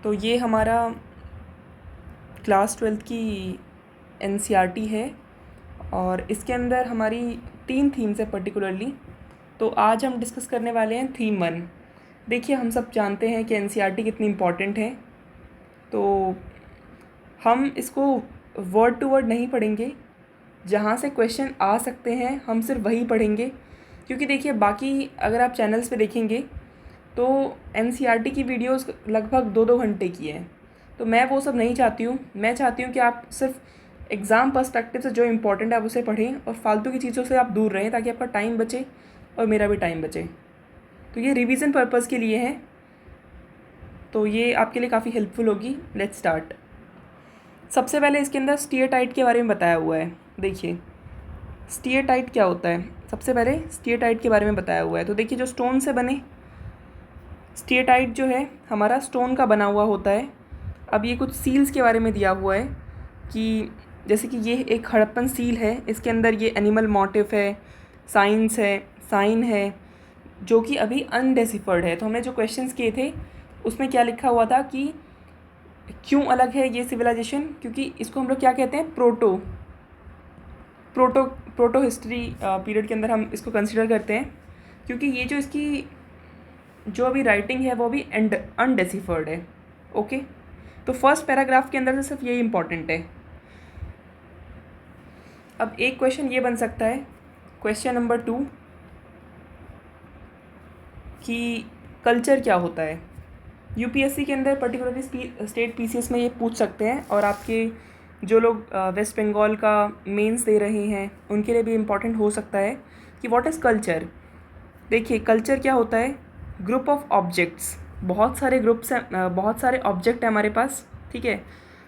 तो ये हमारा क्लास 12th की एनसीईआरटी है और इसके अंदर हमारी 3 थीम्स है पर्टिकुलरली। तो आज हम डिस्कस करने वाले हैं थीम 1। देखिए, हम सब जानते हैं कि एनसीईआरटी कितनी इम्पॉर्टेंट है, तो हम इसको वर्ड टू वर्ड नहीं पढ़ेंगे। जहाँ से क्वेश्चन आ सकते हैं हम सिर्फ वही पढ़ेंगे, क्योंकि देखिए बाकी अगर आप चैनल्स पे देखेंगे तो एनसीईआरटी की वीडियोस लगभग 2-2 घंटे की हैं। तो मैं वो सब नहीं चाहती हूँ। मैं चाहती हूँ कि आप सिर्फ एग्ज़ाम पर्सपेक्टिव से जो इम्पोर्टेंट है आप उसे पढ़ें और फालतू की चीज़ों से आप दूर रहें, ताकि आपका टाइम बचे और मेरा भी टाइम बचे। तो ये रिवीजन पर्पज़ के लिए है, तो ये आपके लिए काफ़ी हेल्पफुल होगी। Let's start. सबसे पहले इसके अंदर स्टीरियोटाइप के बारे में बताया हुआ है। देखिए स्टीरियोटाइप क्या होता है, सबसे पहले स्टीरियोटाइप के बारे में बताया हुआ है। तो देखिए, जो स्टोन से बने स्टीरियोटाइप जो है हमारा स्टोन का बना हुआ होता है। अब ये कुछ सील्स के बारे में दिया हुआ है कि जैसे कि ये एक हड़प्पन सील है, इसके अंदर ये एनिमल मोटिव है, साइंस है, साइन है, जो कि अभी अनडेसिफर्ड है। तो हमने जो क्वेश्चंस किए थे उसमें क्या लिखा हुआ था कि क्यों अलग है ये सिविलाइजेशन, क्योंकि इसको हम लोग क्या कहते हैं, proto proto proto history period के अंदर हम इसको कंसिडर करते हैं, क्योंकि ये जो इसकी जो अभी राइटिंग है वो भी अनडेसिफर्ड है। ओके, तो फर्स्ट पैराग्राफ के अंदर से सिर्फ यही इंपॉर्टेंट है। अब एक क्वेश्चन ये बन सकता है, क्वेश्चन नंबर 2, कि कल्चर क्या होता है। यूपीएससी के अंदर पर्टिकुलरली स्टेट पीसीएस में ये पूछ सकते हैं, और आपके जो लोग वेस्ट बंगाल का मेंस दे रहे हैं उनके लिए भी इम्पॉर्टेंट हो सकता है कि व्हाट इज़ कल्चर। देखिए, कल्चर क्या होता है, ग्रुप ऑफ ऑब्जेक्ट्स, बहुत सारे ग्रुप्स हैं, बहुत सारे ऑब्जेक्ट हैं हमारे पास, ठीक है,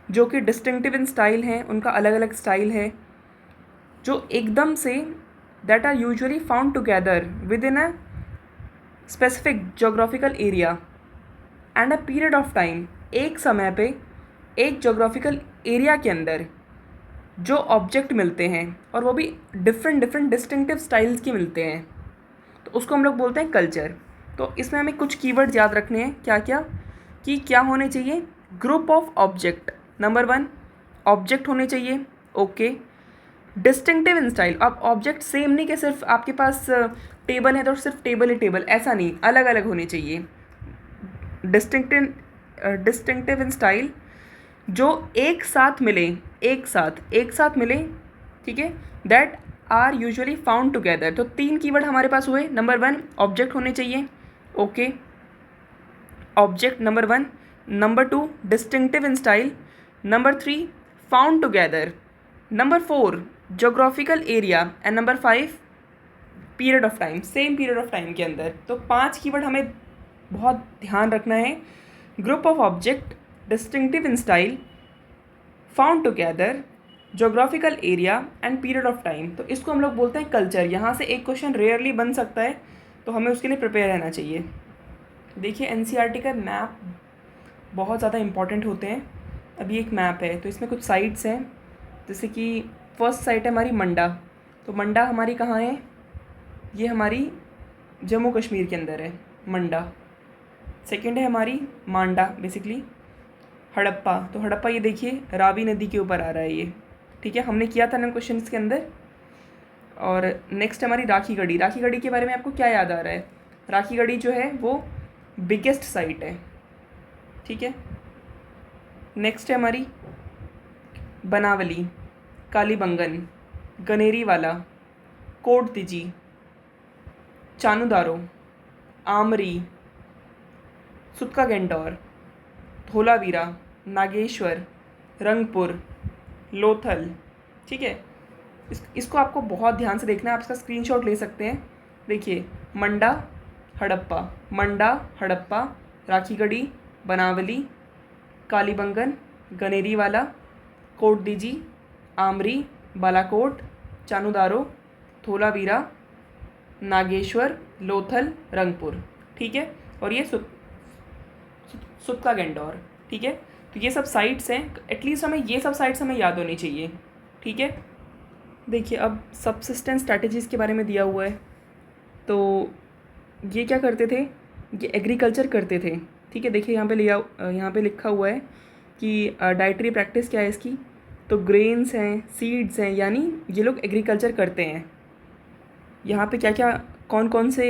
जो कि डिस्टिंक्टिव इन स्टाइल हैं, उनका अलग अलग स्टाइल है, जो एकदम से that are usually found together with in a specific geographical area and a period of time. एक समय पे एक जोग्राफिकल एरिया के अंदर जो ऑब्जेक्ट मिलते हैं, और वो भी डिफरेंट डिफरेंट डिस्टिंक्टिव स्टाइल्स के मिलते हैं, तो उसको हम लोग बोलते हैं कल्चर। तो इसमें हमें कुछ कीवर्ड याद रखने हैं, क्या क्या, कि क्या होने चाहिए, group of object, number 1 object होने चाहिए। ओके, डिस्टिंक्टिव इन स्टाइल, अब ऑब्जेक्ट सेम नहीं कि सिर्फ आपके पास टेबल है तो सिर्फ टेबल ही टेबल, ऐसा नहीं, अलग अलग होने चाहिए। डिस्टिंक्टिव इन स्टाइल, जो एक साथ मिले, एक साथ मिले, ठीक है, that are usually found together. तो 3 कीवर्ड हमारे पास हुए। नंबर 1 ऑब्जेक्ट होने चाहिए, okay, object number 1। Number 2 distinctive in style. Number 3 found together. Number 4 geographical area. And number 5 period of time, same period of time के अंदर। तो 5 कीवर्ड हमें बहुत ध्यान रखना है, group of object, distinctive in style, found together, geographical area and period of time. तो इसको हम लोग बोलते हैं कल्चर। यहाँ से एक क्वेश्चन रेयरली बन सकता है, तो हमें उसके लिए प्रिपेयर रहना चाहिए। देखिए, एनसीईआरटी का मैप बहुत ज़्यादा इंपॉर्टेंट होते हैं। अभी एक मैप है, तो इसमें कुछ साइट्स हैं, जैसे कि फर्स्ट साइट है हमारी मंडा। तो मंडा हमारी कहाँ है, ये हमारी जम्मू कश्मीर के अंदर है मंडा। सेकंड है हमारी मांडा, बेसिकली हड़प्पा। तो हड़प्पा ये देखिए रावी नदी के ऊपर आ रहा है ये, ठीक है, हमने किया था ना क्वेश्चन के अंदर। और नेक्स्ट हमारी राखी गढ़ी। राखी गढ़ी के बारे में आपको क्या याद आ रहा है, राखी गढ़ी जो है वो बिगेस्ट साइट है, ठीक है। नेक्स्ट है हमारी बनावली, कालीबंगन, गनेरी वाला, कोट तिजी, चानुदारो, आमरी, सुतका गेंडौर, धोलावीरा, नागेश्वर, रंगपुर, लोथल, ठीक है। इसको आपको बहुत ध्यान से देखना है, आप इसका स्क्रीनशॉट ले सकते हैं। देखिए, मंडा हड़प्पा, मंडा हड़प्पा, राखीगढ़ी, बनावली, कालीबंगन, गनेरीवाला, कोटदीजी, आमरी, बालाकोट, चानुदारो, धोलावीरा, नागेश्वर, लोथल, रंगपुर, ठीक है। और ये सुतका गेंडौर, ठीक है। तो ये सब साइट्स हैं, एटलीस्ट हमें ये सब साइट्स हमें याद होनी चाहिए, ठीक है। देखिए, अब सबसिस्टेंस स्ट्रैटेजीज़ के बारे में दिया हुआ है। तो ये क्या करते थे, ये एग्रीकल्चर करते थे, ठीक है, देखिए यहाँ पे लिखा हुआ है कि डाइटरी प्रैक्टिस क्या है इसकी, तो ग्रेन्स हैं, सीड्स हैं, यानी ये लोग एग्रीकल्चर करते हैं। यहाँ पे क्या क्या कौन कौन से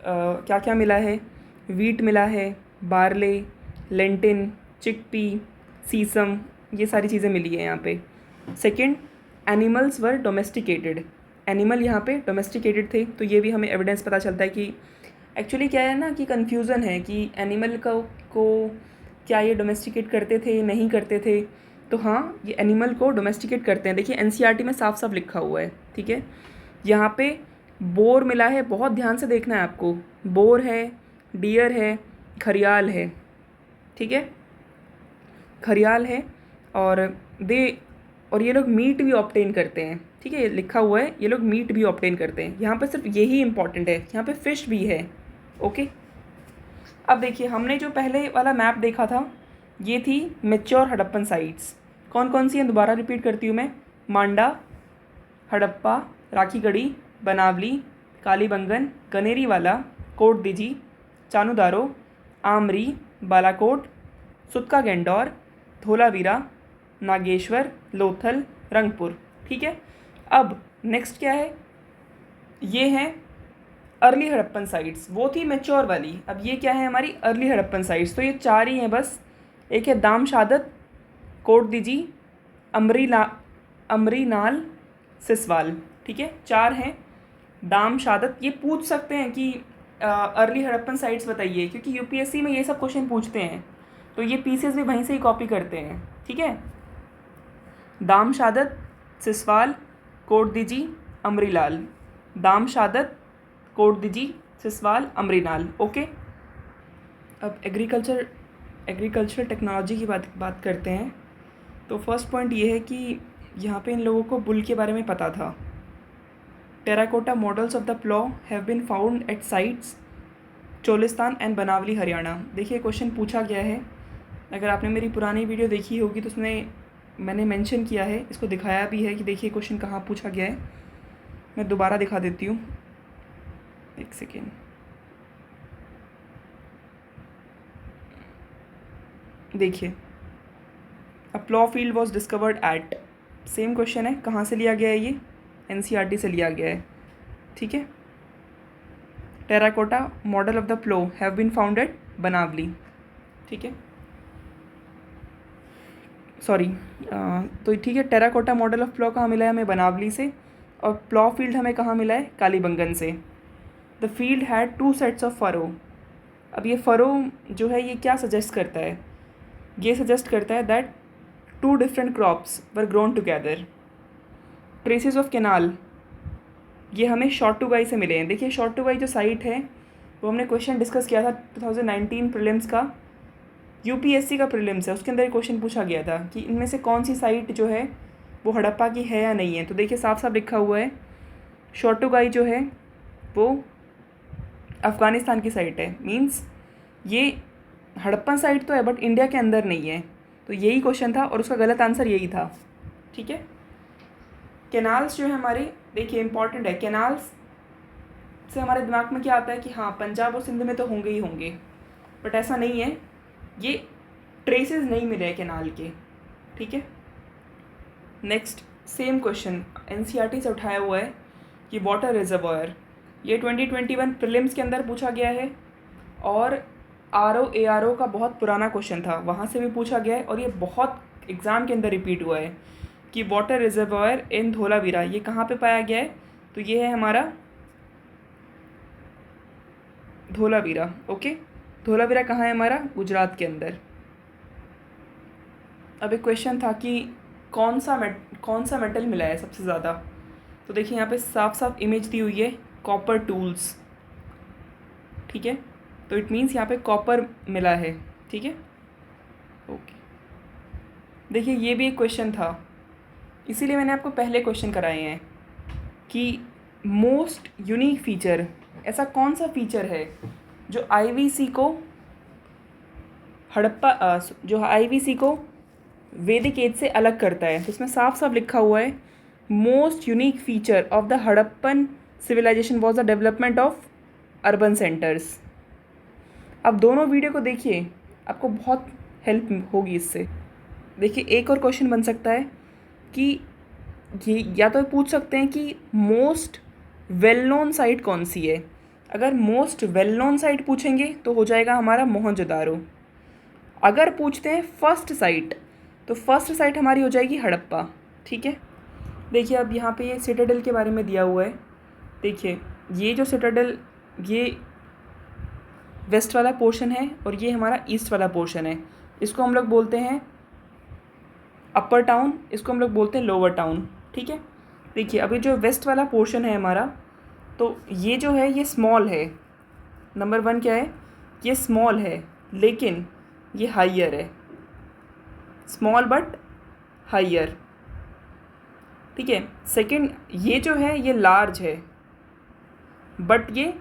क्या क्या मिला है, वीट मिला है, बार्ले, लेंटिन, चिकपी, सीसम, ये सारी चीज़ें मिली है यहाँ पे। Second, animals were domesticated, animal यहाँ पे डोमेस्टिकेटेड थे, तो ये भी हमें एविडेंस पता चलता है कि एक्चुअली क्या है ना कि कन्फ्यूज़न है कि एनिमल को क्या ये डोमेस्टिकेट करते थे नहीं करते थे। तो हाँ, ये एनिमल को डोमेस्टिकेट करते हैं। देखिए एनसीईआरटी में साफ साफ लिखा हुआ है, ठीक है। यहाँ पे बोर मिला है, बहुत ध्यान से देखना है आपको, बोर है, डियर है, घड़ियाल है, ठीक है, घड़ियाल है, और ये लोग मीट भी ऑब्टेन करते हैं, ठीक है, ये लिखा हुआ है, ये लोग मीट भी ऑब्टेन करते हैं। यहाँ पे सिर्फ यही इंपॉर्टेंट है, यहाँ पे फिश भी है, ओके। अब देखिए हमने जो पहले वाला मैप देखा था ये थी मैच्योर हड़प्पन साइट्स, कौन कौन सी हैं दोबारा रिपीट करती हूँ मैं, मांडा, हड़प्पा, राखीगढ़ी, बनावली, कालीबंगन, कनेरीवाला, कोटदीजी, चानुदारो, आमरी, बालाकोट, सुतका गेंडौर, धोलावीरा, नागेश्वर, लोथल, रंगपुर, ठीक है। अब नेक्स्ट क्या है, ये हैं अर्ली हड़प्पन साइट्स, वो थी मैच्योर वाली, अब ये क्या है हमारी अर्ली हड़प्पन साइट्स। तो ये 4 ही हैं बस, एक है दाम शादत, कोटदीजी, अमरीनाल, सिसवाल, ठीक है, 4 हैं। दाम शादत, ये पूछ सकते हैं कि अर्ली हड़प्पन साइट्स बताइए, क्योंकि यूपीएससी में ये सब क्वेश्चन पूछते हैं, तो ये पीसेस भी वहीं से ही कॉपी करते हैं, ठीक है। दाम शादत, सिसवाल, कोटदीजी, अमरीलाल, दाम शादत, कोटदीजी, सिसवाल, अमरीनाल, ओके। अब एग्रीकल्चर टेक्नोलॉजी की बात करते हैं। तो फर्स्ट पॉइंट ये है कि यहाँ पे इन लोगों को बुल के बारे में पता था। Terracotta models of the plough have been found at sites Cholistan and Banawali, Haryana. देखिए क्वेश्चन पूछा गया है, अगर आपने मेरी पुरानी वीडियो देखी होगी तो उसमें मैंने मेंशन किया है, इसको दिखाया भी है कि देखिए क्वेश्चन कहाँ पूछा गया है। मैं दोबारा दिखा देती हूँ, एक सेकेंड। देखिए, a plough field was discovered at, same question है, कहाँ से लिया गया है ये, एनसीईआरटी से लिया गया है, ठीक है। Terracotta model of the plough have been found at Banawali, ठीक है, सॉरी, तो ठीक है, टेराकोटा मॉडल ऑफ प्लॉ कहाँ मिला है हमें, बनावली से, और प्लॉ फील्ड हमें कहाँ मिला है, कालीबंगन से। The field had 2 sets of furrow. अब ये फरो जो है ये क्या सजेस्ट करता है, ये सजेस्ट करता है that 2 different crops were grown together. Traces of canal, ये हमें शॉर्टुगाई से मिले हैं। देखिए शॉर्टुगाई जो साइट है वो हमने क्वेश्चन डिस्कस किया था 2019 प्रीलिम्स का, यूपीएससी का प्रीलिम्स है, उसके अंदर एक क्वेश्चन पूछा गया था कि इनमें से कौन सी साइट जो है वो हड़प्पा की है या नहीं है। तो देखिए साफ साफ लिखा हुआ है, शॉर्टुगाई जो है वो अफ़गानिस्तान की साइट है, मींस ये हड़प्पन साइट तो है बट इंडिया के अंदर नहीं है। तो यही क्वेश्चन था और उसका गलत आंसर यही था, ठीक है। कैनाल्स जो है हमारे, देखिए इंपॉर्टेंट है, कैनाल्स से हमारे दिमाग में क्या आता है कि हाँ पंजाब और सिंध में तो होंगे ही होंगे, बट ऐसा नहीं है, ये ट्रेसेस नहीं मिले हैं कैनाल के, ठीक है। नेक्स्ट सेम क्वेश्चन एनसीईआरटी से उठाया हुआ है कि वाटर रिजर्वायर, ये 2021 प्रीलिम्स के अंदर पूछा गया है और आरओ का बहुत पुराना क्वेश्चन था, वहाँ से भी पूछा गया है और ये बहुत एग्ज़ाम के अंदर रिपीट हुआ है कि वाटर रिजर्वायर इन धोलावीरा, ये कहाँ पे पाया गया है, तो ये है हमारा धोलावीरा, ओके। धोलावीरा कहाँ है हमारा, गुजरात के अंदर। अब एक क्वेश्चन था कि कौन सा मेटल मिला है सबसे ज़्यादा, तो देखिए यहाँ पे साफ साफ इमेज दी हुई है, कॉपर टूल्स, ठीक है, तो इट मीन्स यहाँ पे कॉपर मिला है, ठीक है, ओके। देखिए ये भी एक क्वेश्चन था, इसीलिए मैंने आपको पहले क्वेश्चन कराए हैं कि मोस्ट यूनिक फीचर, ऐसा कौन सा फीचर है जो आईवीसी को वैदिक एज से अलग करता है। तो इसमें साफ साफ लिखा हुआ है, most unique feature of the Harappan civilisation was the development of urban centres. आप दोनों वीडियो को देखिए, आपको बहुत हेल्प होगी इससे। देखिए एक और क्वेश्चन बन सकता है कि ये या तो पूछ सकते हैं कि मोस्ट वेल नोन साइट कौन सी है। अगर मोस्ट वेल नोन साइट पूछेंगे तो हो जाएगा हमारा मोहनजोदारो। अगर पूछते हैं फर्स्ट साइट तो फर्स्ट साइट हमारी हो जाएगी हड़प्पा। ठीक है, देखिए अब यहाँ पे ये सिटाडेल के बारे में दिया हुआ है। देखिए ये जो सिटाडेल, ये वेस्ट वाला पोर्शन है और ये हमारा ईस्ट वाला पोर्शन है। इसको हम लोग बोलते हैं अपर टाउन, इसको हम लोग बोलते हैं लोअर टाउन। ठीक है, देखिए अभी जो वेस्ट वाला पोर्शन है हमारा, तो ये जो है ये स्मॉल है। नंबर 1 क्या है, ये स्मॉल है लेकिन ये हाइयर है, स्मॉल बट हाइयर। ठीक है, सेकंड ये जो है ये लार्ज है बट ये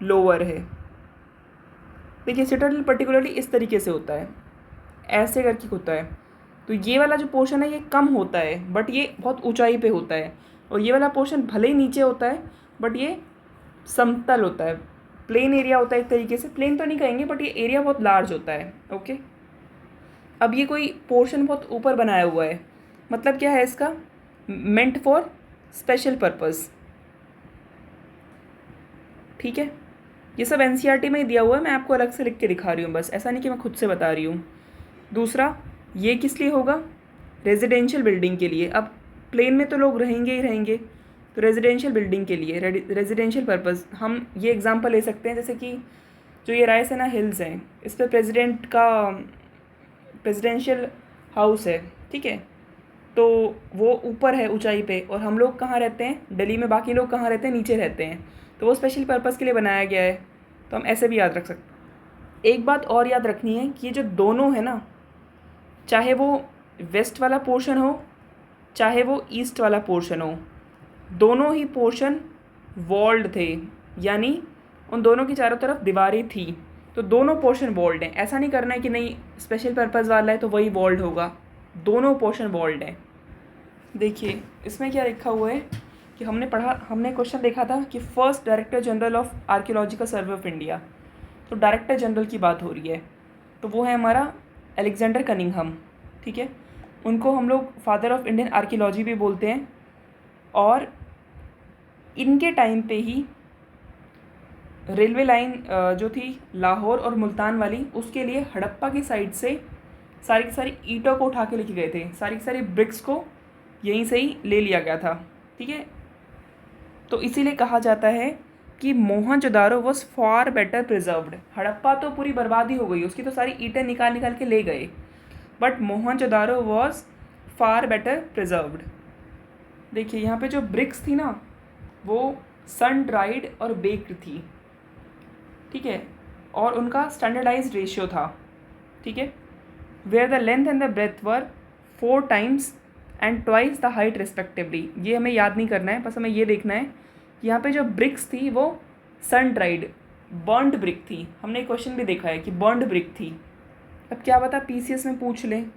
लोअर है। देखिए सिटाडेल पर्टिकुलरली इस तरीके से होता है, ऐसे करके होता है। तो ये वाला जो पोर्शन है ये कम होता है बट ये बहुत ऊंचाई पे होता है, और ये वाला पोर्शन भले ही नीचे होता है बट ये समतल होता है, प्लेन एरिया होता है एक तरीके से। प्लेन तो नहीं कहेंगे बट ये एरिया बहुत लार्ज होता है। ओके, अब ये कोई पोर्शन बहुत ऊपर बनाया हुआ है, मतलब क्या है इसका, मेंट फॉर स्पेशल पर्पस। ठीक है, ये सब एनसीईआरटी में ही दिया हुआ है, मैं आपको अलग से लिख के दिखा रही हूँ बस, ऐसा नहीं कि मैं खुद से बता रही हूँ। दूसरा, ये किस लिए होगा, रेजिडेंशियल बिल्डिंग के लिए। अब प्लेन में तो लोग रहेंगे ही रहेंगे, तो रेजिडेंशियल बिल्डिंग के लिए, रेजिडेंशियल पर्पस। हम ये एग्जांपल ले सकते हैं, जैसे कि जो ये रायसेना हिल्स हैं, इस पर प्रेसिडेंट का प्रेसिडेंशियल हाउस है। ठीक है, तो वो ऊपर है ऊंचाई पे, और हम लोग कहाँ रहते हैं, दिल्ली में बाकी लोग कहाँ रहते हैं, नीचे रहते हैं। तो वो स्पेशल पर्पस के लिए बनाया गया है, तो हम ऐसे भी याद रख सकते हैं। एक बात और याद रखनी है कि ये जो दोनों है ना, चाहे वो वेस्ट वाला पोर्शन हो चाहे वो ईस्ट वाला पोर्शन हो, दोनों ही पोर्शन वॉल्ड थे, यानी उन दोनों की चारों तरफ दीवारें थी। तो दोनों पोर्शन वॉल्ड हैं। ऐसा नहीं करना है कि नहीं स्पेशल पर्पस वाला है तो वही वॉल्ड होगा, दोनों पोर्शन वॉल्ड हैं। देखिए इसमें क्या लिखा हुआ है कि हमने क्वेश्चन देखा था कि first director general of archaeological survey of India, तो डायरेक्टर जनरल की बात हो रही है, तो वो है हमारा अलेक्जेंडर कनिंघम। ठीक है, उनको हम लोग फादर ऑफ इंडियन आर्कियोलॉजी भी बोलते हैं। और इनके टाइम पे ही रेलवे लाइन जो थी लाहौर और मुल्तान वाली, उसके लिए हड़प्पा की साइड से सारी की सारी ईंटों को उठा के लेके गए थे, सारी की सारी ब्रिक्स को यहीं से ही ले लिया गया था। ठीक है, तो इसीलिए कहा जाता है कि Mohenjodaro was far better preserved. Harappa तो पूरी बर्बादी हो गई, उसकी तो सारी ईंटें निकाल निकाल के ले गए, but Mohenjodaro was far better preserved. देखिए यहाँ पे जो ब्रिक्स थी ना, वो सन ड्राइड और बेक्ड थी। ठीक है, और उनका स्टैंडर्डाइज्ड रेशियो था। ठीक है, where the length and the breadth were 4 times and twice the height respectively. ये हमें याद नहीं करना है, बस हमें ये देखना है कि यहाँ पे जो ब्रिक्स थी वो सन ड्राइड बर्न्ड ब्रिक थी। हमने क्वेश्चन भी देखा है कि बर्न्ड ब्रिक थी। अब क्या पता पीसीएस में पूछ लें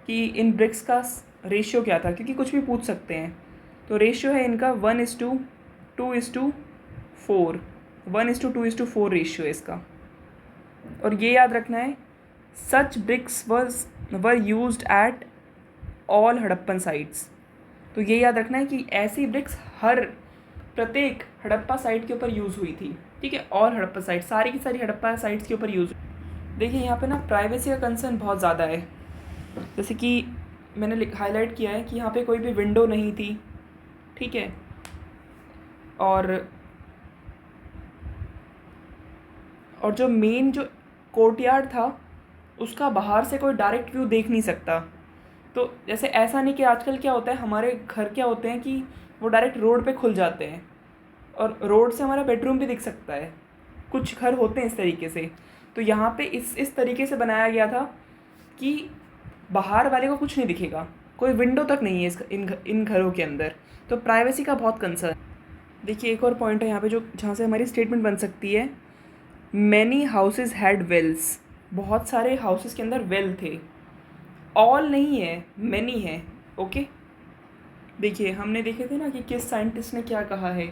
कि इन ब्रिक्स का रेशियो क्या था, क्योंकि कुछ भी पूछ सकते हैं। तो रेशियो है इनका 1:2:4, 1:2:4 रेशियो है इसका। और ये याद रखना है, such bricks were used at all Harappan sites. तो ये याद रखना है कि ऐसी ब्रिक्स प्रत्येक हड़प्पा साइट के ऊपर यूज़ हुई थी। ठीक है, ऑल हड़प्पा साइट, सारी की सारी हड़प्पा साइट्स के ऊपर यूज़। देखिए यहाँ पे ना प्राइवेसी का कंसर्न बहुत ज़्यादा है, जैसे कि मैंने हाईलाइट किया है कि यहाँ पे कोई भी विंडो नहीं थी। ठीक है, और जो मेन जो कोर्टयार्ड था उसका बाहर से कोई डायरेक्ट व्यू देख नहीं सकता। तो जैसे ऐसा नहीं कि आजकल क्या होता है, हमारे घर क्या होते हैं कि वो डायरेक्ट रोड पे खुल जाते हैं और रोड से हमारा बेडरूम भी दिख सकता है, कुछ घर होते हैं इस तरीके से। तो यहाँ पे इस तरीके से बनाया गया था कि बाहर वाले को कुछ नहीं दिखेगा, कोई विंडो तक नहीं है इन घरों के अंदर। तो प्राइवेसी का बहुत कंसर्न। देखिए एक और पॉइंट है यहाँ पे जो जहाँ से हमारी स्टेटमेंट बन सकती है, मैनी हाउसेज हैड वेल्स। बहुत सारे हाउसेस के अंदर वेल थे, ऑल नहीं है, मैनी है। ओके, देखिए हमने देखे थे ना कि किस साइंटिस्ट ने क्या कहा है।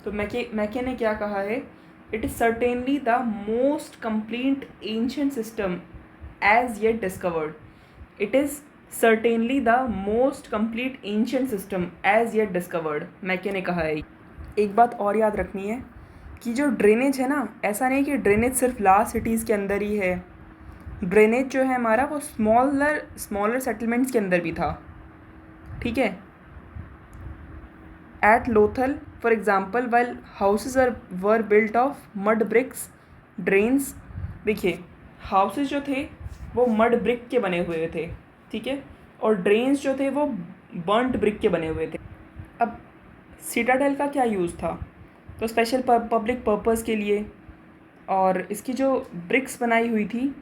तो मैके ने क्या कहा है It is certainly the most complete ancient system as yet discovered. It is certainly the most complete ancient system as yet discovered. मैके ने कहा है। एक बात और याद रखनी है कि जो ड्रेनेज है ना, ऐसा नहीं कि ड्रेनेज सिर्फ लार्ज सिटीज़ के अंदर ही है। ड्रेनेज जो है हमारा वो स्मॉलर सेटलमेंट्स के अंदर भी था, ठीक है। At Lothal for example while houses were built of mud bricks drains, देखिए हाउसेज जो थे वो मड ब्रिक के बने हुए थे, ठीक है, और ड्रेन्स जो थे वो बर्नड ब्रिक के बने हुए थे। अब सिटाडेल का क्या यूज़ था, तो स्पेशल पब्लिक पर्पस के लिए, और इसकी जो ब्रिक्स बनाई हुई थी,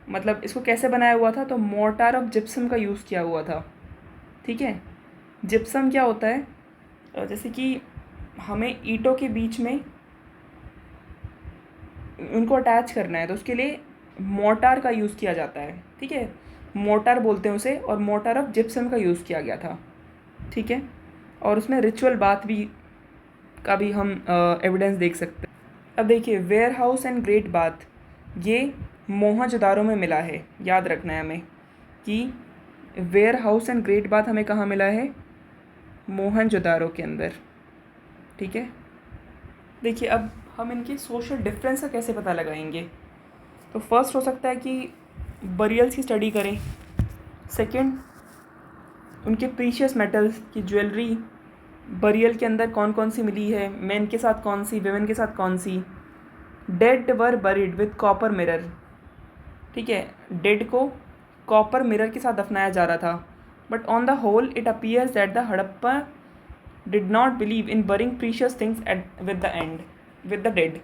मतलब इसको कैसे बनाया हुआ था, तो मोर्टार ऑफ जिप्सम का यूज़ किया हुआ था, ठीक है। जिप्सम क्या होता है, जैसे कि हमें ईंटों के बीच में उनको अटैच करना है तो उसके लिए मोर्टार का यूज़ किया जाता है, ठीक है, मोर्टार बोलते हैं उसे, और मोर्टार ऑफ जिप्सम का यूज़ किया गया था, ठीक है। और उसमें रिचुअल बात भी का भी हम एविडेंस देख सकते हैं। अब देखिए warehouse and great bath, ये मोहनजोदारो में मिला है, याद रखना है हमें कि warehouse and great bath हमें कहाँ मिला है, मोहनजोदारो के अंदर, ठीक है। देखिए अब हम इनके सोशल डिफरेंस का कैसे पता लगाएंगे, तो फर्स्ट हो सकता है कि बरियल्स की स्टडी करें, सेकंड उनके प्रीशियस मेटल्स की ज्वेलरी बरियल के अंदर कौन कौन सी मिली है, मेन के साथ कौन सी, वेमेन के साथ कौन सी। Dead were buried with copper mirror, ठीक है, डेड को कॉपर मिरर के साथ दफनाया जा रहा था, but on the whole it appears that the Harappa did not believe in burying precious things with the dead,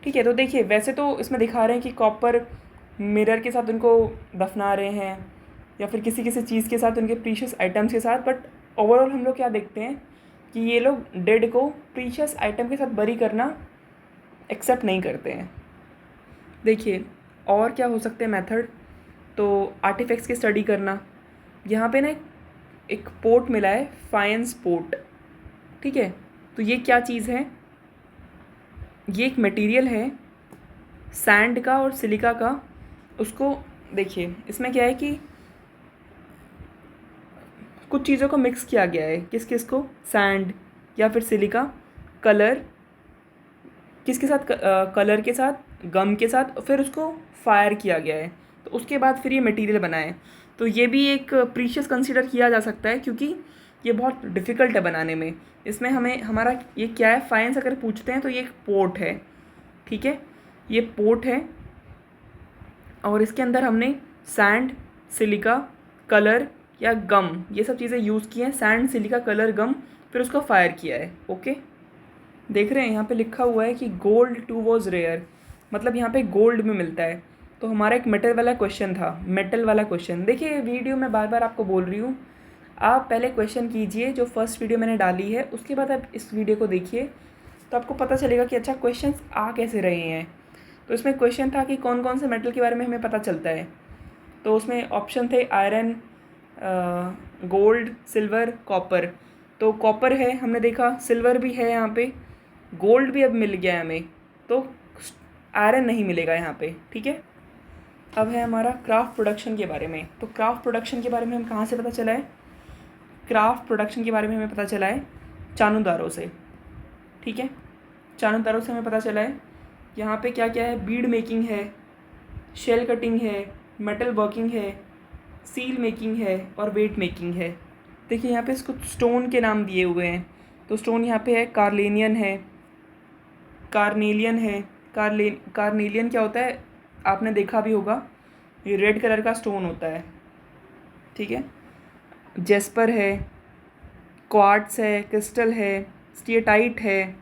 ठीक है। तो देखिए वैसे तो इसमें दिखा रहे हैं कि कॉपर मिरर के साथ उनको दफना रहे हैं या फिर किसी किसी चीज़ के साथ, उनके प्रीशियस आइटम्स के साथ, बट ओवरऑल हम लोग क्या देखते हैं कि ये लोग डेड को प्रीशियस आइटम के साथ बरी करना एक्सेप्ट नहीं करते हैं। देखिए और क्या हो सकते हैं मेथड, तो आर्टिफैक्ट्स की स्टडी करना। यहाँ पे ना एक पोर्ट मिला है, फाइंस पोर्ट, ठीक है। तो ये क्या चीज़ है, ये एक मटेरियल है सैंड का और सिलिका का। उसको देखिए इसमें क्या है कि कुछ चीज़ों को मिक्स किया गया है, किस किस को, सैंड या फिर सिलिका, कलर किसके साथ, कलर के साथ, गम के साथ, फिर उसको फायर किया गया है, तो उसके बाद फिर ये मटेरियल बना है। तो ये भी एक प्रीशियस कंसीडर किया जा सकता है क्योंकि ये बहुत डिफ़िकल्ट है बनाने में। इसमें हमें हमारा ये क्या है, फाइंस अगर पूछते हैं तो ये एक पोर्ट है, ठीक है, ये पोर्ट है और इसके अंदर हमने सैंड, सिलिका, कलर या गम, ये सब चीज़ें यूज़ की हैं, सैंड, सिलिका, कलर, गम, फिर उसको फायर किया है, ओके। देख रहे हैं यहाँ पे लिखा हुआ है कि गोल्ड टू वॉज रेयर, मतलब यहाँ पे गोल्ड में मिलता है। तो हमारा एक मेटल वाला क्वेश्चन था, मेटल वाला क्वेश्चन। देखिए वीडियो में बार बार आपको बोल रही हूँ, आप पहले क्वेश्चन कीजिए जो फर्स्ट वीडियो मैंने डाली है, उसके बाद आप इस वीडियो को देखिए तो आपको पता चलेगा कि अच्छा क्वेश्चन आ कैसे रहे हैं। तो इसमें क्वेश्चन था कि कौन कौन से मेटल के बारे में हमें पता चलता है, तो उसमें ऑप्शन थे आयरन, गोल्ड, सिल्वर, कॉपर। तो कॉपर है हमने देखा, सिल्वर भी है यहाँ पे, गोल्ड भी अब मिल गया है हमें, तो आयरन नहीं मिलेगा यहाँ पे, ठीक है। अब है हमारा क्राफ्ट प्रोडक्शन के बारे में। तो क्राफ्ट प्रोडक्शन के बारे में हम कहाँ से पता चला है, क्राफ्ट प्रोडक्शन के बारे में हमें पता चला है चानुदारो से, ठीक है। चानुदारो से हमें पता चला है यहाँ पे क्या क्या है, बीड मेकिंग है, शेल कटिंग है, मेटल वर्किंग है, सील मेकिंग है और वेट मेकिंग है। देखिए यहाँ पे इसको स्टोन के नाम दिए हुए हैं, तो स्टोन यहाँ पे है कार्लेनियन है, कार्नेलियन है। कार्नेलियन क्या होता है, आपने देखा भी होगा, ये रेड कलर का स्टोन होता है, ठीक है। जेस्पर है, क्वार्ट्स है, क्रिस्टल है, स्टीएटाइट है।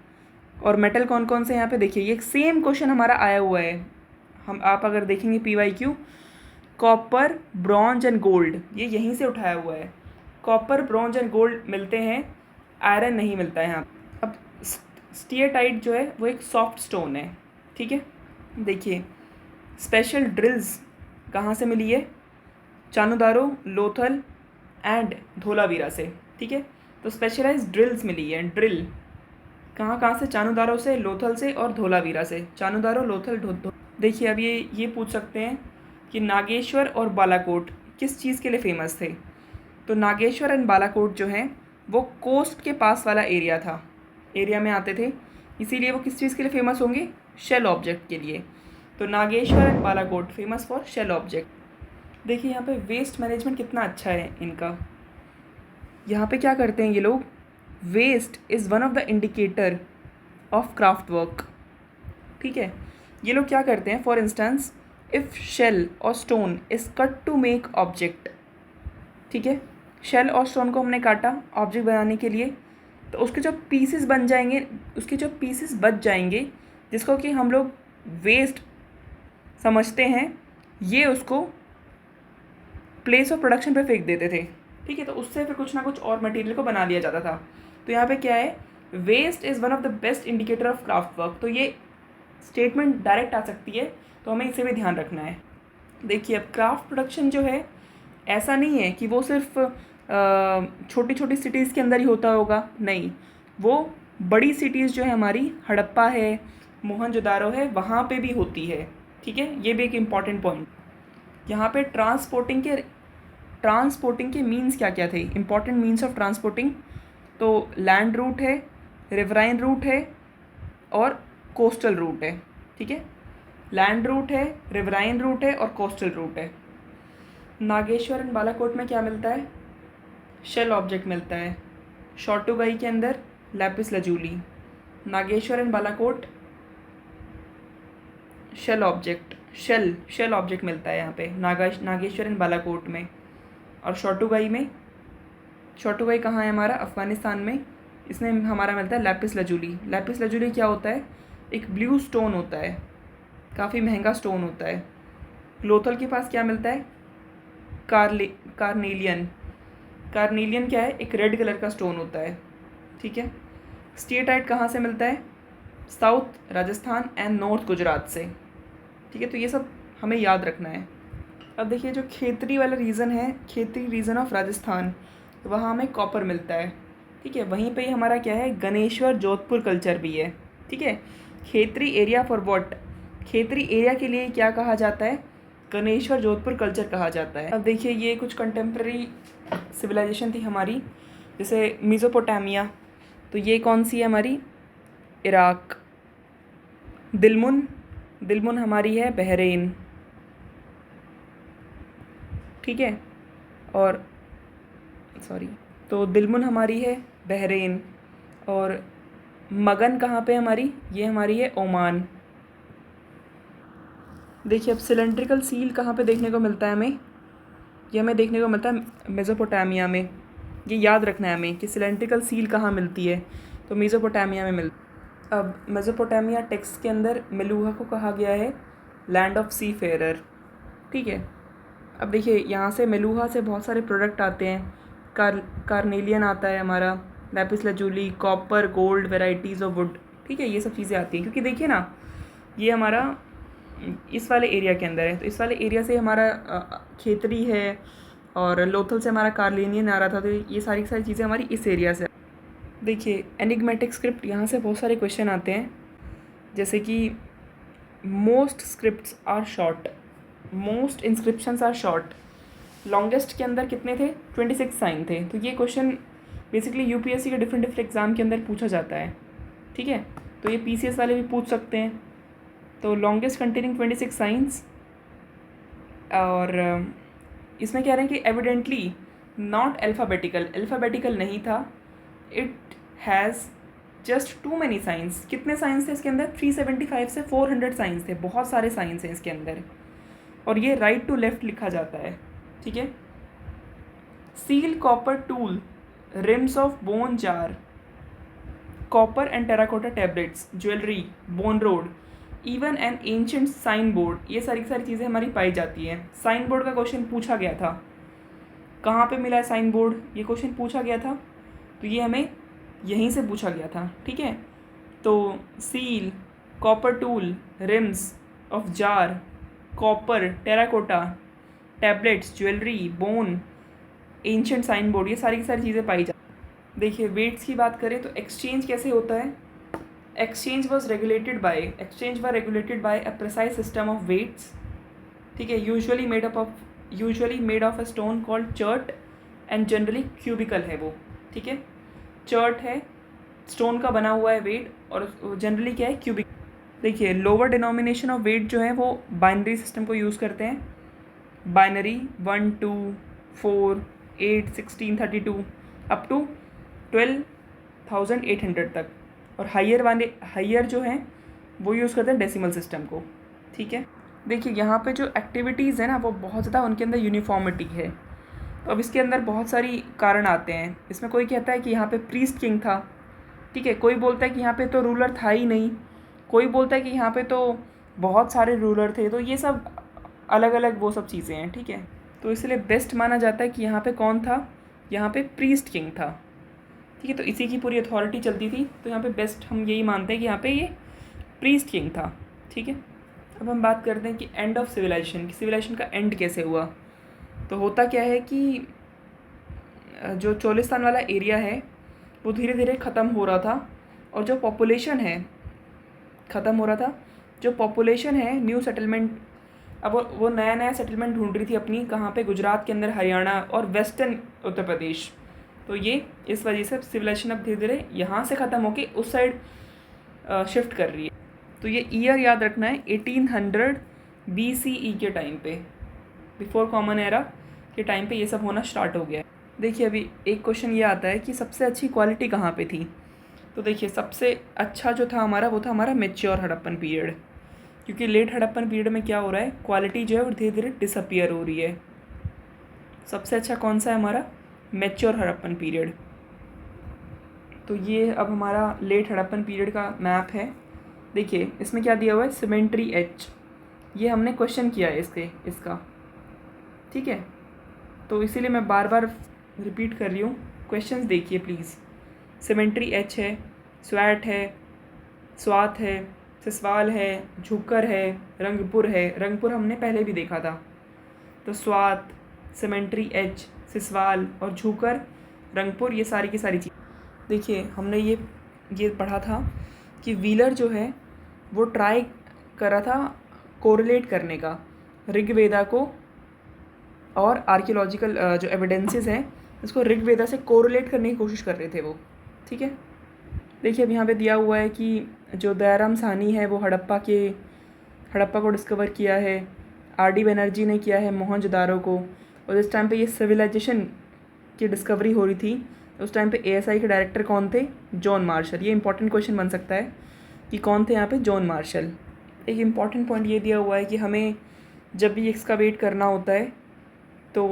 और मेटल कौन कौन से यहाँ पे देखिए, ये सेम क्वेश्चन हमारा आया हुआ है, हम आप अगर देखेंगे PYQ, copper, bronze and gold, ये यहीं से उठाया हुआ है। कॉपर, ब्रॉन्ज एंड गोल्ड मिलते हैं, आयरन नहीं मिलता है यहाँ। अब स्टीएटाइट जो है वो एक सॉफ्ट स्टोन है, ठीक है। देखिए स्पेशल ड्रिल्स कहाँ से मिली है, चानुदारो, लोथल एंड धोलावीरा से, ठीक है। तो स्पेशलाइज्ड ड्रिल्स मिली है, ड्रिल, कहाँ कहाँ से? चानुदारो से, लोथल से और धोलावीरा से। चानुदारो, लोथल, देखिए अब ये पूछ सकते हैं कि नागेश्वर और बालाकोट किस चीज़ के लिए फेमस थे? तो नागेश्वर एंड बालाकोट जो हैं वो कोस्ट के पास वाला एरिया में आते थे, इसीलिए वो किस चीज़ के लिए फेमस होंगे? शेल ऑब्जेक्ट के लिए। तो Nageshwar and Balakot famous for shell object. देखिए यहाँ पे वेस्ट मैनेजमेंट कितना अच्छा है इनका। यहाँ पे क्या करते हैं ये लोग? Waste is one of the indicator of craft work. ठीक है, ये लोग क्या करते हैं? फॉर इंस्टेंस इफ़ शेल और stone is cut to make object, ठीक है, शेल और स्टोन को हमने काटा ऑब्जेक्ट बनाने के लिए, तो उसके जो पीसेस बन जाएंगे, उसके जो पीसेस बच जाएंगे, जिसको कि हम लोग वेस्ट समझते हैं, ये उसको प्लेस ऑफ प्रोडक्शन पे फेंक देते थे। ठीक है, तो उससे फिर कुछ ना कुछ और मटेरियल को बना लिया जाता था। तो यहाँ पे क्या है? Waste is one of the best indicator of craft work. तो ये स्टेटमेंट डायरेक्ट आ सकती है, तो हमें इसे भी ध्यान रखना है। देखिए अब क्राफ्ट प्रोडक्शन जो है, ऐसा नहीं है कि वो सिर्फ छोटी छोटी सिटीज़ के अंदर ही होता होगा, नहीं, वो बड़ी सिटीज़ जो है हमारी, हड़प्पा है, मोहनजोदारो है, वहाँ पे भी होती है। ठीक है, ये भी एक इम्पॉर्टेंट पॉइंट। यहाँ पे ट्रांसपोर्टिंग के मीन्स क्या क्या थे? इंपॉर्टेंट मीन्स ऑफ ट्रांसपोर्टिंग, तो लैंड रूट है, रिवराइन रूट है और कोस्टल रूट है। ठीक है, लैंड रूट है, रिवराइन रूट है और कोस्टल रूट है। नागेश्वर एंड बालाकोट में क्या मिलता है? शेल ऑब्जेक्ट मिलता है। शॉटुगाई के अंदर lapis lazuli. Nageshwar and Balakot shell object मिलता है यहाँ पे नागेश्वर एंड बालाकोट में। और शॉटुगाई कहाँ है? हमारा अफ़गानिस्तान में। इसमें हमारा मिलता है लैपिस लजूली। लैपिस लजूली क्या होता है? एक ब्लू स्टोन होता है, काफ़ी महंगा स्टोन होता है। लोथल के पास क्या मिलता है? कार्नेलियन क्या है? एक रेड कलर का स्टोन होता है। ठीक है, स्टेटाइट कहाँ से मिलता है? South Rajasthan and north Gujarat से। ठीक है, तो ये सब हमें याद रखना है। अब देखिए जो खेतरी वाला रीजन है, खेतरी रीजन ऑफ राजस्थान, वहाँ हमें कॉपर मिलता है। ठीक है, वहीं पे ही हमारा क्या है? गणेश्वर जोधपुर कल्चर भी है। ठीक है, Khetri area for what? Khetri area के लिए क्या कहा जाता है? गणेश्वर जोधपुर कल्चर कहा जाता है। अब देखिए ये कुछ कंटेम्प्रेरी सिविलाइजेशन थी हमारी, जैसे मेसोपोटामिया, तो ये कौन सी है हमारी? इराक। दिलमुन हमारी है बहरीन। ठीक है, और तो दिलमुन हमारी है बहरीन। और मगन कहाँ पे हमारी? ये हमारी है ओमान। देखिए अब सिलेंड्रिकल सील कहाँ पे देखने को मिलता है हमें? ये हमें देखने को मिलता है मेसोपोटामिया में। ये याद रखना है हमें कि सिलेंड्रिकल सील कहाँ मिलती है, तो मेसोपोटामिया में मिलती। अब मेसोपोटामिया टेक्स्ट के अंदर मेलूहा को कहा गया है लैंड ऑफ सी फेरर। ठीक है, अब देखिए यहाँ से मेलूहा से बहुत सारे प्रोडक्ट आते हैं। कार्नेलियन आता है हमारा, Lapis lazuli, copper, gold, varieties of would. ठीक है, ये सब चीज़ें आती हैं, क्योंकि देखिए ना, ये हमारा इस वाले एरिया के अंदर है, तो इस वाले एरिया से हमारा खेतरी है, और लोथल से हमारा कार्नेलियन आ रहा था, तो ये सारी चीज़ें हमारी इस एरिया से। देखिए एनिग्मेटिक स्क्रिप्ट, यहाँ से बहुत सारे क्वेश्चन आते हैं, जैसे कि most scripts are short, most inscriptions are short. Longest के अंदर कितने थे? 26 साइन थे। तो ये क्वेश्चन बेसिकली यूपीएससी के डिफरेंट एग्ज़ाम के अंदर पूछा जाता है। ठीक है, तो ये पीसीएस वाले भी पूछ सकते हैं। तो लॉन्गेस्ट कंटेनिंग 26 साइंस, और इसमें कह रहे हैं कि एविडेंटली नॉट अल्फ़ाबेटिकल नहीं था, it has just too many signs. कितने साइंस थे इसके अंदर? 375 से 400 साइंस थे, बहुत सारे साइंस हैं इसके अंदर, और ये राइट टू लेफ्ट लिखा जाता है। ठीक है, seal, copper tool, rims of bone jar, copper and terracotta tablets, jewellery, bone rod, even an ancient sign board, ये सारी चीज़ें हमारी पाई जाती हैं। साइन बोर्ड का क्वेश्चन पूछा गया था, कहाँ पे मिला है साइन बोर्ड? ये क्वेश्चन पूछा गया था, तो ये हमें यहीं से पूछा गया था। ठीक है, तो seal, copper tool, rims of jar, copper, terracotta, tablets, jewellery, bone, ancient sign board, ये सारी चीज़ें पाई जाती। देखिए वेट्स की बात करें तो एक्सचेंज कैसे होता है? exchange was regulated by a precise system of weights, ठीक है, usually made of a stone called chert and generally cubical है वो, ठीक है, chert है, स्टोन का बना हुआ है वेट, और जनरली क्या है, क्यूबिक। देखिए लोअर डिनोमिनेशन ऑफ वेट जो है वो बाइनरी सिस्टम को यूज़ करते हैं, बाइनरी 1 2 4 8 16 32 अप टू 12,800 तक, और हायर जो हैं वो यूज़ करते हैं डेसिमल सिस्टम को, ठीक है। देखिए यहाँ पे जो एक्टिविटीज़ है ना वो बहुत ज़्यादा उनके अंदर यूनिफॉर्मिटी है, तो अब इसके अंदर बहुत सारी कारण आते हैं। इसमें कोई कहता है कि यहाँ पे प्रीस्ट किंग था, ठीक है, कोई बोलता है कि यहाँ पे तो रूलर था ही नहीं, कोई बोलता है कि यहाँ पे तो बहुत सारे रूलर थे, तो ये सब अलग अलग वो सब चीज़ें हैं, ठीक है। तो इसलिए बेस्ट माना जाता है कि यहाँ पे कौन था, यहाँ पे प्रीस्ट किंग था, ठीक है, तो इसी की पूरी अथॉरिटी चलती थी, तो यहाँ पे बेस्ट हम यही मानते हैं कि यहाँ पे ये प्रीस्ट किंग था, ठीक है। अब हम बात करते हैं कि एंड ऑफ सिविलाइजेशन, सिविलाइजेशन का एंड कैसे हुआ। तो होता क्या है कि जो चोलिस्तान वाला एरिया है वो धीरे धीरे ख़त्म हो रहा था, और जो पॉपुलेशन है ख़त्म हो रहा था, जो पॉपुलेशन है न्यू सेटलमेंट, अब वो नया नया सेटलमेंट ढूंढ रही थी अपनी, कहाँ पे, गुजरात के अंदर, हरियाणा और वेस्टर्न उत्तर प्रदेश। तो ये इस वजह से सिविलाइजेशन अब धीरे धीरे यहाँ से ख़त्म होके उस साइड शिफ्ट कर रही है। तो ये ईयर याद रखना है, 1800 BCE के टाइम पे, बिफोर कॉमन एरा के टाइम पे ये सब होना स्टार्ट हो गया है। देखिए अभी एक क्वेश्चन ये आता है कि सबसे अच्छी क्वालिटी कहाँ पे थी। तो देखिए सबसे अच्छा जो था हमारा वो था हमारा मैच्योर हड़प्पन पीरियड, क्योंकि लेट हड़प्पन पीरियड में क्या हो रहा है, क्वालिटी जो है वो धीरे धीरे डिसअपियर हो रही है। सबसे अच्छा कौन सा है हमारा, मैच्योर हड़प्पन पीरियड। तो ये अब हमारा लेट हड़प्पन पीरियड का मैप है। देखिए इसमें क्या दिया हुआ है, सिमेंट्री एच, ये हमने क्वेश्चन किया है इसका, ठीक है, तो इसीलिए मैं बार बार रिपीट कर रही हूँ, क्वेश्चंस देखिए प्लीज़। सिमेंट्री एच है, स्वैट है, स्वात है, सिसवाल है, झुक्कर है, रंगपुर है, रंगपुर हमने पहले भी देखा था। तो स्वात, सिमेंट्री एच, सिसवाल और झुक्कर, रंगपुर, ये सारी की सारी चीज़। देखिए हमने ये पढ़ा था कि व्हीलर जो है वो ट्राई कर रहा था कोरिलेट करने का ऋग्वेदा को और आर्कियोलॉजिकल जो एविडेंसेस हैं इसको ऋग्वेदा से कोरिलेट करने की कोशिश कर रहे थे वो, ठीक है। देखिए अब यहाँ पे दिया हुआ है कि जो दयाराम साहनी है वो हड़प्पा को डिस्कवर किया है, आर.डी. बनर्जी ने किया है मोहनजोदारो को, और इस टाइम पे ये सिविलाइजेशन की डिस्कवरी हो रही थी। उस टाइम पे ASI के डायरेक्टर कौन थे, जॉन मार्शल। ये इंपॉर्टेंट क्वेश्चन बन सकता है कि कौन थे यहाँ पे, जॉन मार्शल। एक इम्पॉर्टेंट पॉइंट ये दिया हुआ है कि हमें जब भी एक्सकावेट करना होता है तो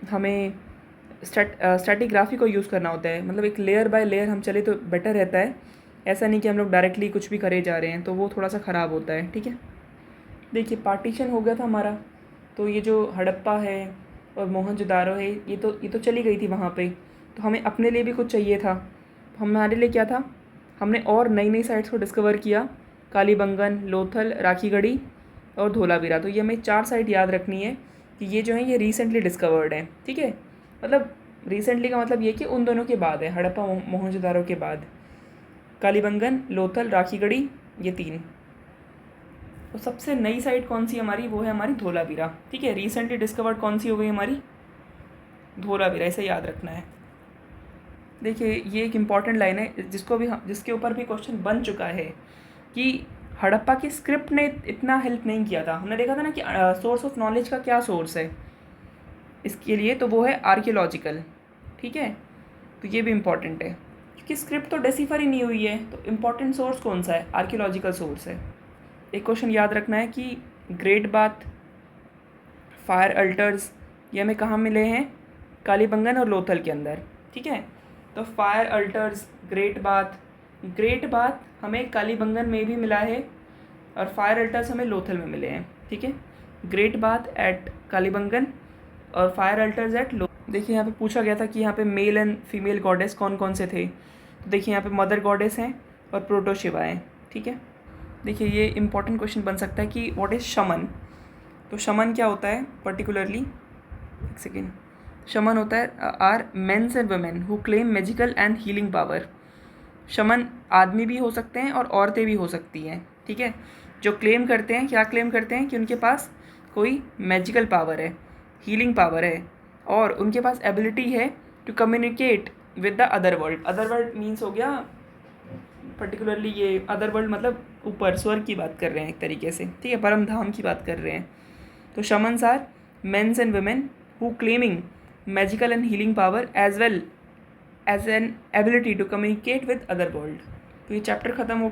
हमें स्ट्रैटिग्राफी को यूज़ करना होता है, मतलब एक लेयर बाय लेयर हम चले तो बेटर रहता है, ऐसा नहीं कि हम लोग डायरेक्टली कुछ भी करे जा रहे हैं, तो वो थोड़ा सा ख़राब होता है, ठीक है। देखिए पार्टीशन हो गया था हमारा, तो ये जो हड़प्पा है और मोहनजोदारो है ये तो चली गई थी वहाँ पे, तो हमें अपने लिए भी कुछ चाहिए था। हमारे लिए क्या था, हमने और नई नई साइट्स को डिस्कवर किया, कालीबंगन, लोथल, राखीगढ़ी और धोलावीरा। तो ये हमें 4 साइट याद रखनी है कि ये जो है ये रिसेंटली डिस्कवर्ड है, ठीक है। मतलब रिसेंटली का मतलब ये कि उन दोनों के बाद है, हड़प्पा मोहनजोदारो के बाद, कालीबंगन, लोथल, राखीगढ़ी, ये 3। तो सबसे नई साइट कौन सी हमारी, वो है हमारी धोलावीरा, ठीक है। रिसेंटली डिस्कवर्ड कौन सी हो गई हमारी, धोलावीरा, इसे याद रखना है। देखिए ये एक इम्पॉर्टेंट लाइन है जिसके ऊपर भी क्वेश्चन बन चुका है कि हड़प्पा की स्क्रिप्ट ने इतना हेल्प नहीं किया था। हमने देखा था ना कि सोर्स ऑफ नॉलेज का क्या सोर्स है इसके लिए, तो वो है आर्कियोलॉजिकल, ठीक है। तो ये भी इम्पॉर्टेंट है क्योंकि स्क्रिप्ट तो डेसिफर ही नहीं हुई है, तो इम्पॉर्टेंट सोर्स कौन सा है, आर्कियोलॉजिकल सोर्स है। एक क्वेश्चन याद रखना है कि ग्रेट बाथ, फायर अल्टर्स, ये हमें कहाँ मिले हैं, कालीबंगन और लोथल के अंदर, ठीक है। तो फायर अल्टर्स, ग्रेट बाथ हमें कालीबंगन में भी मिला है और फायर अल्टर्स हमें लोथल में मिले हैं, ठीक है। ग्रेट बाथ एट कालीबंगन और फायर अल्टर्स एट लोथल। देखिए यहाँ पे पूछा गया था कि यहाँ पे मेल एंड फीमेल गॉडेस कौन कौन से थे, तो देखिए यहाँ पे मदर गॉडेस हैं और प्रोटोशिवा हैं, ठीक है। देखिए ये इंपॉर्टेंट क्वेश्चन बन सकता है कि व्हाट इज़ शमन। तो शमन क्या होता है पर्टिकुलरली, एक सेकेंड, शमन होता है are mens and women who claim magical and healing power, shaman आदमी भी हो सकते हैं और औरतें भी हो सकती हैं, ठीक है। जो क्लेम करते हैं, क्या क्लेम करते हैं कि उनके पास कोई मैजिकल पावर है, हीलिंग पावर है, और उनके पास एबिलिटी है to communicate with the other world. Other world means हो गया पर्टिकुलरली ये अदर वर्ल्ड मतलब ऊपर स्वर्ग की बात कर रहे हैं एक तरीके से, ठीक है, परम धाम की बात कर रहे हैं। तो shamans are mens and women who claiming magical and healing power as well as an ability to communicate with other world. तो ये चैप्टर ख़त्म हो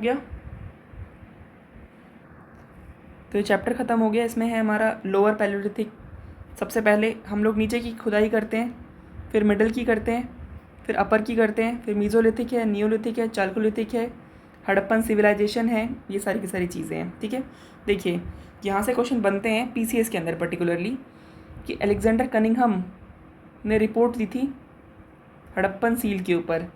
गया। इसमें है हमारा लोअर पैलियोलिथिक। सबसे पहले हम लोग नीचे की खुदाई करते हैं, फिर मिडल की करते हैं, फिर अपर की करते हैं, फिर मीज़ोलिथिक है, नियोलिथिक है, चालकोलिथिक है, हड़प्पन सिविलाइजेशन है, ये सारी की सारी चीज़ें हैं, ठीक है। देखिए यहाँ से क्वेश्चन बनते हैं पीसीएस के अंदर पर्टिकुलरली कि अलेक्जेंडर कनिंघम ने रिपोर्ट दी थी हड़प्पन सील के ऊपर,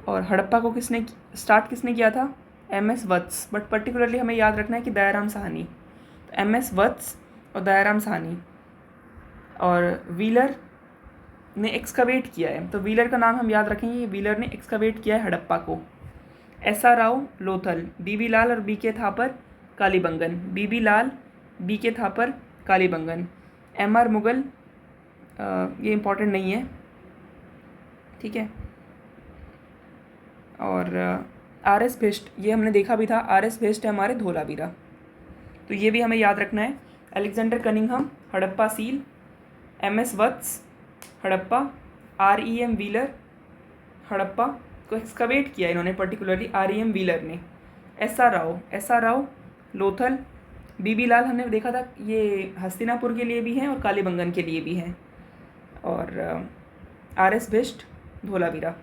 और हड़प्पा को स्टार्ट किसने किया था? MS Vatsa. बट पर्टिकुलरली हमें याद रखना है कि दयाराम साहनी। तो एमएस वत्स और दयाराम साहनी और व्हीलर ने एक्सकवेट किया है। तो व्हीलर का नाम हम याद रखेंगे, व्हीलर ने एक्सकवेट किया है हड़प्पा को। एसआर राव लोथल, बीबी लाल और बीके थापर कालीबंगन, बीबी लाल, बीके थापर कालीबंगन। एमआर मुगल, ये इम्पोर्टेंट नहीं है, ठीक है। और आरएस भिष्ट, ये हमने देखा भी था, आरएस भिष्ट है हमारे धोलावीरा। तो ये भी हमें याद रखना है। Alexander Cunningham Harappa seal, MS Vats Harappa, REM Wheeler Harappa को एक्सकवेट किया इन्होंने, पर्टिकुलरली आरईएम व्हीलर ने। एसआर राव लोथल, बीबी लाल हमने देखा था ये हस्तिनापुर के लिए भी हैं और कालीबंगन के लिए भी हैं, और आरएस भिष्ट धोलावीरा।